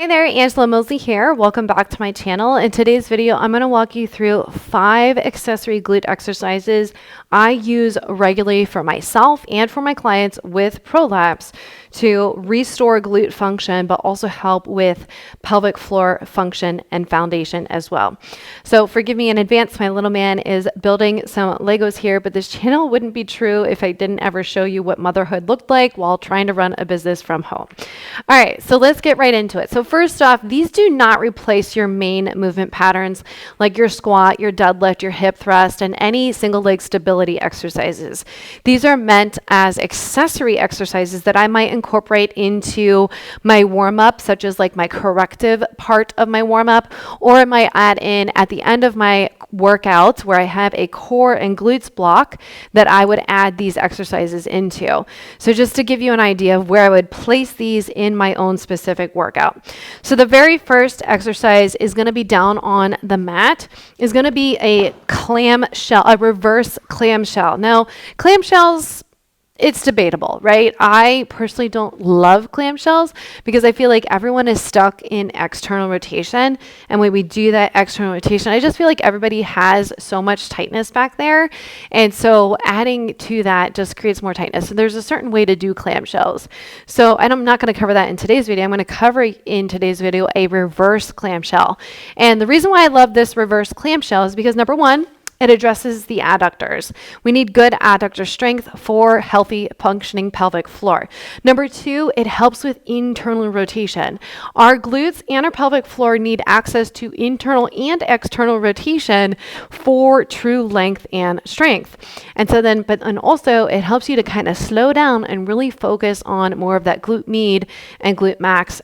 Hey there, Angela Mosley here. Welcome back to my channel. In today's video, I'm going to walk you through 5 accessory glute exercises I use regularly for myself and for my clients with Prolapse to restore glute function, but also help with pelvic floor function and foundation as well. So forgive me in advance, my little man is building some Legos here, but this channel wouldn't be true if I didn't ever show you what motherhood looked like while trying to run a business from home. All right, so let's get right into it. So first off, these do not replace your main movement patterns like your squat, your deadlift, your hip thrust, and any single leg stability exercises. These are meant as accessory exercises that I might incorporate into my warm-up, such as like my corrective part of my warm-up, or I might add in at the end of my workout where I have a core and glutes block that I would add these exercises into. So just to give you an idea of where I would place these in my own specific workout. So the very first exercise is going to be down on the mat, is going to be a clamshell, a reverse clamshell. Now, clamshells, it's debatable, right? I personally don't love clamshells because I feel like everyone is stuck in external rotation. And when we do that external rotation, I just feel like everybody has so much tightness back there. And so adding to that just creates more tightness. So there's a certain way to do clamshells. So, and I'm not going to cover that in today's video. I'm going to cover in today's video a reverse clamshell. And the reason why I love this reverse clamshell is because number one, it addresses the adductors. We need good adductor strength for healthy functioning pelvic floor. Number two, it helps with internal rotation. Our glutes and our pelvic floor need access to internal and external rotation for true length and strength. And so then, and also it helps you to kind of slow down and really focus on more of that glute med and glute max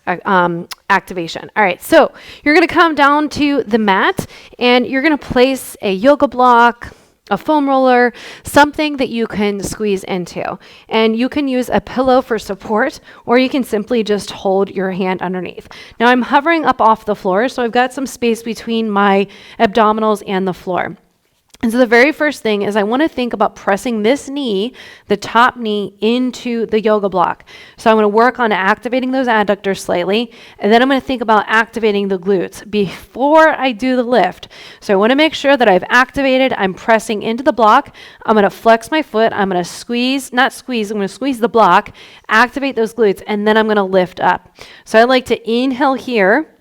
activation. All right, so you're going to come down to the mat and you're going to place a yoga block, a foam roller, something that you can squeeze into. And you can use a pillow for support, or you can simply just hold your hand underneath. Now I'm hovering up off the floor, so I've got some space between my abdominals and the floor. And so the very first thing is I want to think about pressing this knee, the top knee, into the yoga block. So I'm going to work on activating those adductors slightly, and then I'm going to think about activating the glutes before I do the lift. So I want to make sure that I've activated, I'm pressing into the block, I'm going to flex my foot, I'm going to squeeze, not squeeze, I'm going to squeeze the block, activate those glutes, and then I'm going to lift up. So I like to inhale here,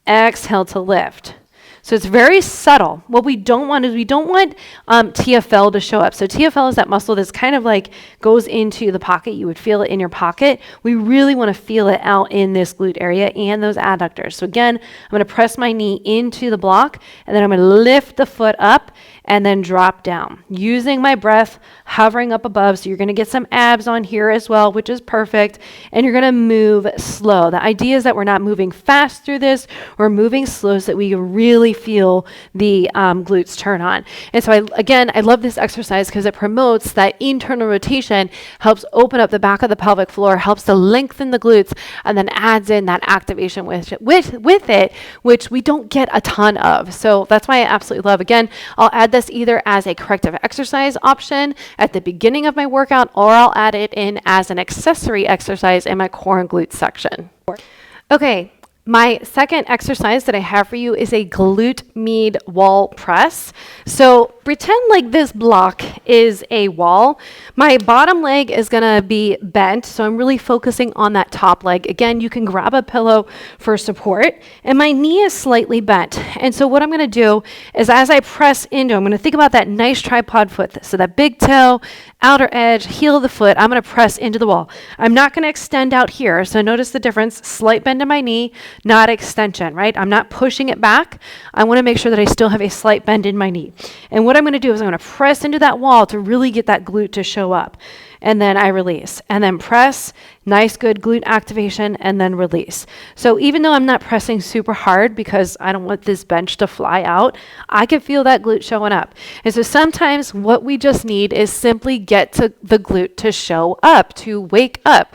exhale to lift. So it's very subtle. What we don't want is we don't want TFL to show up. So TFL is that muscle that's kind of like goes into the pocket. You would feel it in your pocket. We really want to feel it out in this glute area and those adductors. So again, I'm going to press my knee into the block, and then I'm going to lift the foot up and then drop down using my breath, hovering up above. So you're going to get some abs on here as well, which is perfect. And you're going to move slow. The idea is that we're not moving fast through this. We're moving slow so that we really feel the glutes turn on. And so I love this exercise because it promotes that internal rotation, helps open up the back of the pelvic floor, helps to lengthen the glutes, and then adds in that activation with it, which we don't get a ton of. So that's why I absolutely love. Again, I'll add this either as a corrective exercise option at the beginning of my workout, or I'll add it in as an accessory exercise in my core and glute section. Okay. My second exercise that I have for you is a glute med wall press. So pretend like this block is a wall. My bottom leg is going to be bent, so I'm really focusing on that top leg. Again, you can grab a pillow for support, and my knee is slightly bent. And so what I'm going to do is as I press into, I'm going to think about that nice tripod foot. So that big toe, outer edge, heel of the foot, I'm going to press into the wall. I'm not going to extend out here. So notice the difference, slight bend in my knee, not extension, right? I'm not pushing it back. I want to make sure that I still have a slight bend in my knee. And what I'm going to do is I'm going to press into that wall to really get that glute to show up. And then I release. And then press, nice good glute activation, and then release. So even though I'm not pressing super hard because I don't want this bench to fly out, I can feel that glute showing up. And so sometimes what we just need is simply get to the glute to show up, to wake up.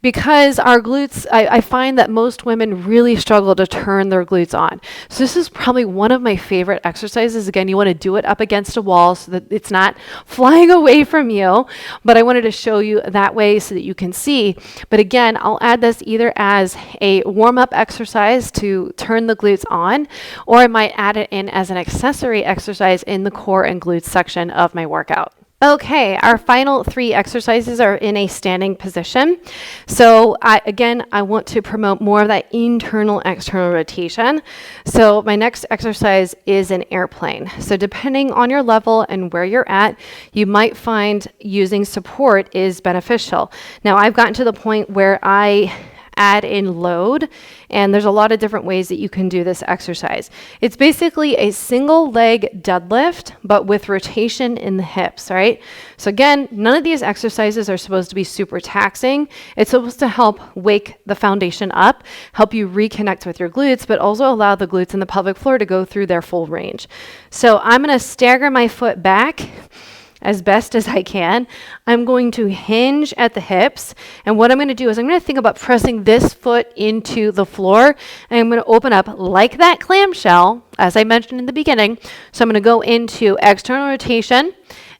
because our glutes, I find that most women really struggle to turn their glutes on. So this is probably one of my favorite exercises. Again, you want to do it up against a wall so that it's not flying away from you, but I wanted to show you that way so that you can see. But again, I'll add this either as a warm-up exercise to turn the glutes on, or I might add it in as an accessory exercise in the core and glutes section of my workout. Okay, our final 3 exercises are in a standing position. So I want to promote more of that internal external rotation. So my next exercise is an airplane. So depending on your level and where you're at, you might find using support is beneficial. Now I've gotten to the point where I add in load, and there's a lot of different ways that you can do this exercise. It's basically a single leg deadlift, but with rotation in the hips, right? So again, none of these exercises are supposed to be super taxing. It's supposed to help wake the foundation up, help you reconnect with your glutes, but also allow the glutes and the pelvic floor to go through their full range. So I'm going to stagger my foot back as best as I can. I'm going to hinge at the hips. And what I'm going to do is I'm going to think about pressing this foot into the floor. And I'm going to open up like that clamshell, as I mentioned in the beginning. So I'm going to go into external rotation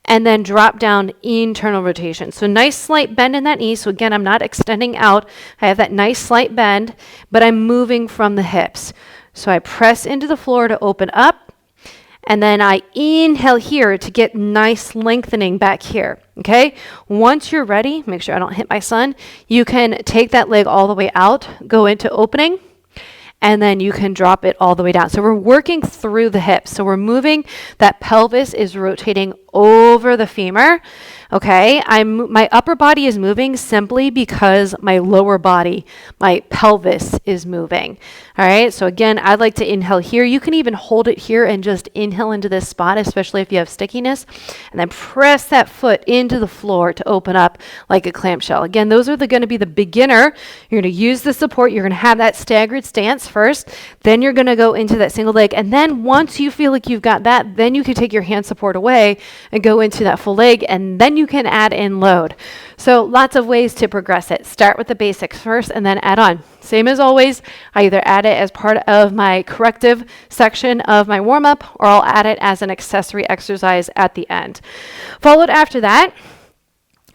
and then drop down internal rotation. So nice slight bend in that knee. So again, I'm not extending out. I have that nice slight bend, but I'm moving from the hips. So I press into the floor to open up. And then I inhale here to get nice lengthening back here, okay? Once you're ready, make sure I don't hit my son, you can take that leg all the way out, go into opening, and then you can drop it all the way down. So we're working through the hips. So we're moving, that pelvis is rotating over the femur, okay? My upper body is moving simply because my lower body, my pelvis is moving, all right? So again, I'd like to inhale here. You can even hold it here and just inhale into this spot, especially if you have stickiness, and then press that foot into the floor to open up like a clamshell. Again, those are going to be the beginner. You're going to use the support. You're going to have that staggered stance first. Then you're going to go into that single leg. And then once you feel like you've got that, then you can take your hand support away and go into that full leg, and then you can add in load. So lots of ways to progress it. Start with the basics first and then add on. Same as always, I either add it as part of my corrective section of my warm-up, or I'll add it as an accessory exercise at the end. Followed after that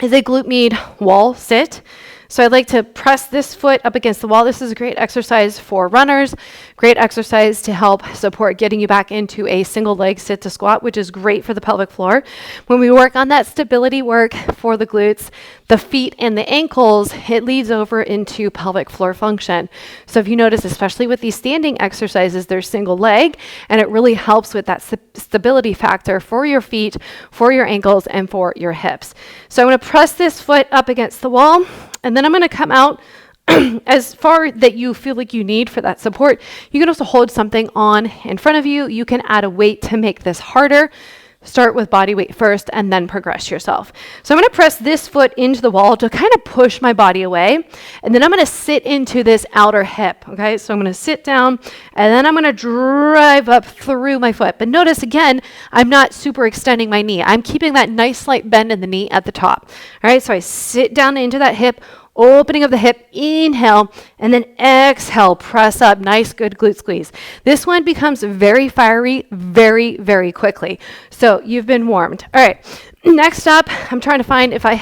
is a Glute Med Wall Sit. So I'd like to press this foot up against the wall. This is a great exercise for runners, great exercise to help support getting you back into a single leg sit to squat, which is great for the pelvic floor. When we work on that stability work for the glutes, the feet and the ankles, it leads over into pelvic floor function. So if you notice, especially with these standing exercises, they're single leg, and it really helps with that stability factor for your feet, for your ankles, and for your hips. So I'm going to press this foot up against the wall, and then I'm going to come out as far that you feel like you need for that support. You can also hold something on in front of you. You can add a weight to make this harder. Start with body weight first and then progress yourself. So I'm going to press this foot into the wall to kind of push my body away. And then I'm going to sit into this outer hip. Okay, so I'm going to sit down and then I'm going to drive up through my foot. But notice again, I'm not super extending my knee. I'm keeping that nice slight bend in the knee at the top. All right, so I sit down into that hip, opening of the hip, inhale, and then exhale, press up, nice, good glute squeeze. This one becomes very fiery very, very quickly. So you've been warmed. All right, next up, I'm trying to find if I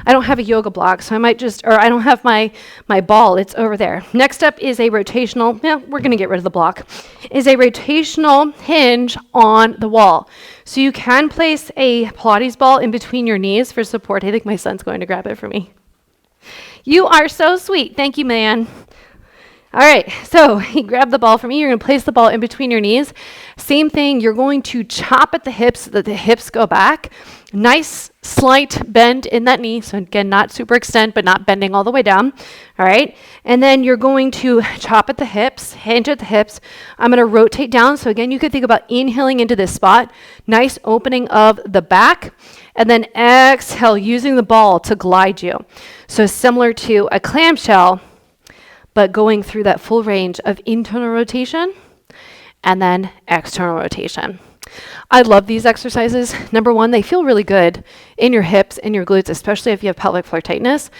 don't have a yoga block, so I might I don't have my ball, it's over there. Next up is a rotational, we're gonna get rid of the block, is a rotational hinge on the wall. So you can place a Pilates ball in between your knees for support. I think my son's going to grab it for me. You are so sweet. Thank you, man. All right, so he grabbed the ball from me. You're going to place the ball in between your knees. Same thing, you're going to chop at the hips so that the hips go back. Nice slight bend in that knee. So again, not super extend, but not bending all the way down. All right, and then you're going to chop at the hips, hinge at the hips. I'm going to rotate down. So again, you could think about inhaling into this spot. Nice opening of the back. And then exhale, using the ball to glide you. So similar to a clamshell, but going through that full range of internal rotation and then external rotation. I love these exercises. Number one, they feel really good in your hips and your glutes, especially if you have pelvic floor tightness.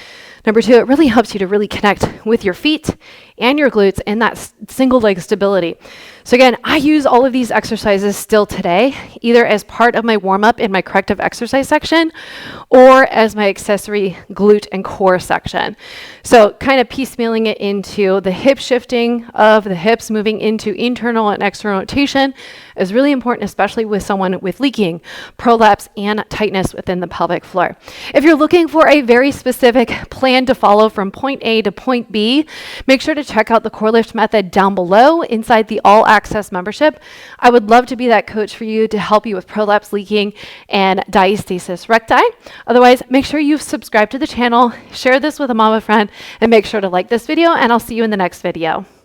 Number two, it really helps you to really connect with your feet and your glutes and that single leg stability. So again, I use all of these exercises still today, either as part of my warm-up in my corrective exercise section or as my accessory glute and core section. So kind of piecemealing it into the hip shifting of the hips moving into internal and external rotation is really important, especially with someone with leaking, prolapse, and tightness within the pelvic floor. If you're looking for a very specific plan to follow from point A to point B, make sure to check out the core lift method down below inside the all access membership. I would love to be that coach for you to help you with prolapse, leaking, and diastasis recti. Otherwise, make sure you've subscribed to the channel, share this with a mama friend, and make sure to like this video, and I'll see you in the next video.